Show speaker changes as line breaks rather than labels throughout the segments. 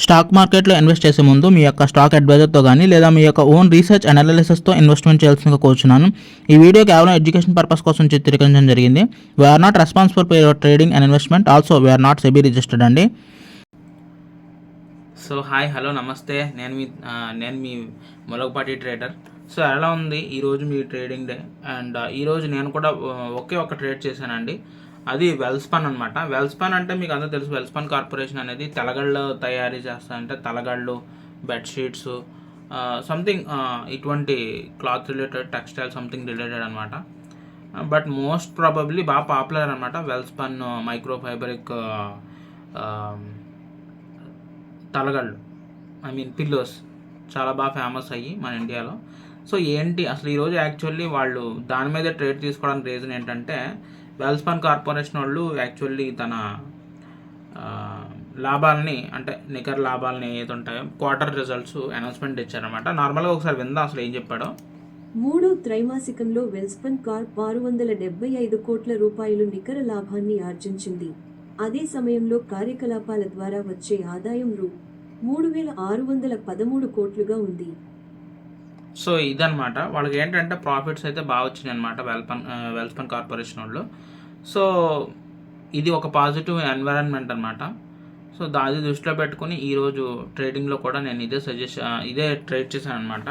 Stock మార్కెట్లో invest చేసే ముందు మీ యొక్క స్టాక్ అడ్వైజర్తో కానీ లేదా మీ యొక్క ఓన్ రీసెర్చ్ అనాలిసిస్తో ఇన్వెస్ట్మెంట్ చేయాల్సిందిగా కోరుచున్నాను. ఈ వీడియో కేవలం ఎడ్యుకేషన్ పర్పస్ కోసం చిత్రీకరించడం జరిగింది. We are not responsible for your trading and investment. Also we are not SEBI registered అండి.
సో హాయ్ హలో నమస్తే, నేను మీ మొలగపాటి ట్రేడర్. సో ఎలా ఉంది ఈరోజు మీ ట్రేడింగ్ డే? అండ్ ఈరోజు నేను కూడా ఒకే ఒక ట్రేడ్ చేశానండి. అది వెల్స్పన్ అనమాట. వెల్స్పన్ అంటే మీకు అందరూ తెలుసు, వెల్స్పన్ కార్పొరేషన్ అనేది తలగళ్ళు తయారీ చేస్తారంటే తలగళ్ళు, బెడ్షీట్స్, సంథింగ్ ఇటువంటి cloth related, textile something related అనమాట. బట్ మోస్ట్ ప్రాబబ్లీ బాగా పాపులర్ అనమాట వెల్స్పన్ మైక్రో ఫైబరిక్ తలగళ్ళు, పిల్లోస్ చాలా బాగా ఫేమస్ అయ్యి మన ఇండియాలో. సో ఏంటి అసలు ఈరోజు యాక్చువల్లీ వాళ్ళు దాని మీద ట్రేడ్ తీసుకోవడానికి రీజన్ ఏంటంటే, వెల్స్పన్ కార్పొరేషన్ వాళ్ళు యాక్చువల్లీ తన లాభాలని, అంటే నికర లాభాలని ఏదైతే ఉంటాయో క్వార్టర్ రిజల్ట్స్ అనౌన్స్మెంట్ ఇచ్చారనమాట. నార్మల్గా ఒకసారి విందా అసలు ఏం చెప్పాడో.
మూడో త్రైమాసికంలో వెల్స్పన్ కార్ప్ 675 కోట్ల రూపాయలు నికర లాభాన్ని ఆర్జించింది. అదే సమయంలో కార్యకలాపాల ద్వారా వచ్చే ఆదాయం రూ. 3,613 కోట్లుగా ఉంది.
సో ఇదనమాట వాళ్ళకి ఏంటంటే ప్రాఫిట్స్ అయితే బాగా వచ్చినాయి అనమాట వెల్స్పన్ కార్పొరేషన్ వాళ్ళు. సో ఇది ఒక పాజిటివ్ ఎన్వైరన్మెంట్ అనమాట. సో దాన్ని దృష్టిలో పెట్టుకుని ఈరోజు ట్రేడింగ్లో కూడా నేను ఇదే ట్రేడ్ చేశాను అనమాట.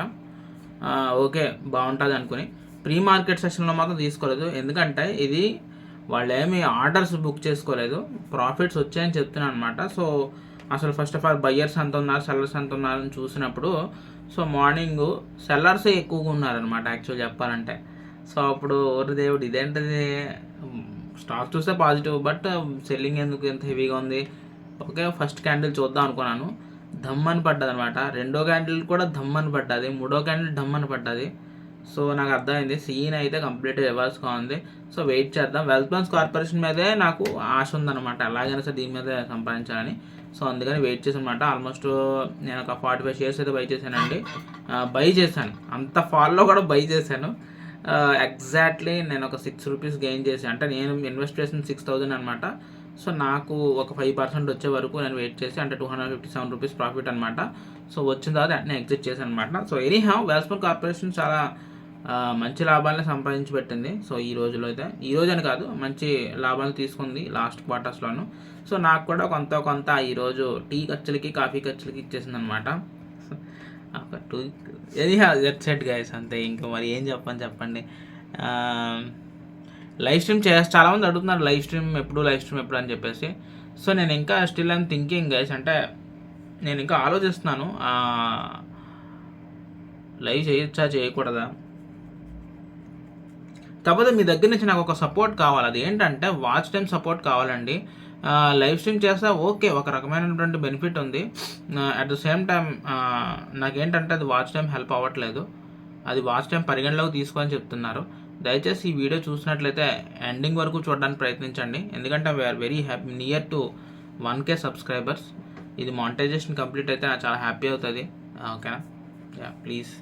ఓకే బాగుంటుంది అనుకుని ప్రీ మార్కెట్ సెషన్లో మాత్రం తీసుకోలేదు, ఎందుకంటే ఇది వాళ్ళు ఏమి ఆర్డర్స్ బుక్ చేసుకోలేదు, ప్రాఫిట్స్ వచ్చాయని చెప్తున్నాను అనమాట. సో అసలు ఫస్ట్ ఆఫ్ ఆల్ బయ్యర్స్ ఎంత ఉన్నారు, సెల్లర్స్ ఎంత ఉన్నారని చూసినప్పుడు, సో మార్నింగ్ సెల్లర్సే ఎక్కువగా ఉన్నారనమాట యాక్చువల్ చెప్పాలంటే. సో అప్పుడు ఓరి దేవుడు ఇదేంటిది, స్టాక్ చూస్తే పాజిటివ్ బట్ సెల్లింగ్ ఎందుకు ఎంత హెవీగా ఉంది. ఓకే ఫస్ట్ క్యాండిల్ చూద్దాం అనుకున్నాను, ధమ్మని పడ్డది అనమాట. రెండో క్యాండిల్ కూడా ధమ్మని పడ్డది, మూడో క్యాండిల్ ధమ్మని పడ్డది. సో నాకు అర్థమైంది సీన్ అయితే కంప్లీట్ రివర్స్గా ఉంది. సో వెయిట్ చేద్దాం. వెల్స్పన్ కార్పొరేషన్ మీదే నాకు ఆశ ఉందన్నమాట, ఎలాగైనా సరే దీని మీద సంపాదించాలని. సో అందుకని వెయిట్ చేసాను అనమాట. ఆల్మోస్ట్ నేను ఒక 45 షేర్స్ అయితే బై చేశానండి. బై చేశాను, అంత ఫాల్లో కూడా బై చేశాను. ఎగ్జాక్ట్లీ నేను ఒక 6 రూపీస్ గెయిన్ చేశాను. అంటే నేను ఇన్వెస్ట్ చేసిన 6,000 అనమాట. సో నాకు ఒక 5% వచ్చే వరకు నేను వెయిట్ చేసి, అంటే 257 రూపీస్ ప్రాఫిట్ అనమాట. సో వచ్చిన తర్వాత అట్నే ఎగ్జిట్ చేశాను అనమాట. సో ఎనీహౌ వెల్స్పన్ కార్పొరేషన్ చాలా మంచి లాభాలను సంపాదించి పెట్టింది. సో ఈ రోజులో అయితే, ఈ రోజు అని కాదు, మంచి లాభాలు తీసుకుంది లాస్ట్ క్వార్టర్స్లోను. సో నాకు కూడా కొంత ఈరోజు టీ ఖర్చులకి, కాఫీ ఖర్చులకి ఇచ్చేసింది అనమాట. దట్స్ ఇట్ గైస్, అంతే. ఇంకా మరి ఏం చెప్పండి. లైవ్ స్ట్రీమ్ చాలామంది అడుగుతున్నారు లైవ్ స్ట్రీమ్ ఎప్పుడు అని చెప్పేసి. సో నేను ఇంకా స్టిల్ ఐమ్ థింకింగ్ గైస్, అంటే నేను ఇంకా ఆలోచిస్తున్నాను లైవ్ చేయొచ్చా చేయకూడదా. కాకపోతే మీ దగ్గర నుంచి నాకు ఒక సపోర్ట్ కావాలి. అది ఏంటంటే వాచ్ టైం సపోర్ట్ కావాలండి. లైవ్ స్ట్రీమ్ చేస్తే ఓకే, ఒక రకమైనటువంటి బెనిఫిట్ ఉంది. అట్ ద సేమ్ టైం నాకేంటంటే అది వాచ్ టైం హెల్ప్ అవ్వట్లేదు. అది వాచ్ టైం పరిగణలోకి తీసుకొని చెప్తున్నారు. దయచేసి ఈ వీడియో చూసినట్లయితే ఎండింగ్ వరకు చూడడానికి ప్రయత్నించండి, ఎందుకంటే we are very happy near to 1K subscribers. ఇది మానిటైజేషన్ కంప్లీట్ అయితే నాకు చాలా హ్యాపీ అవుతుంది. ఓకేనా? Yeah please.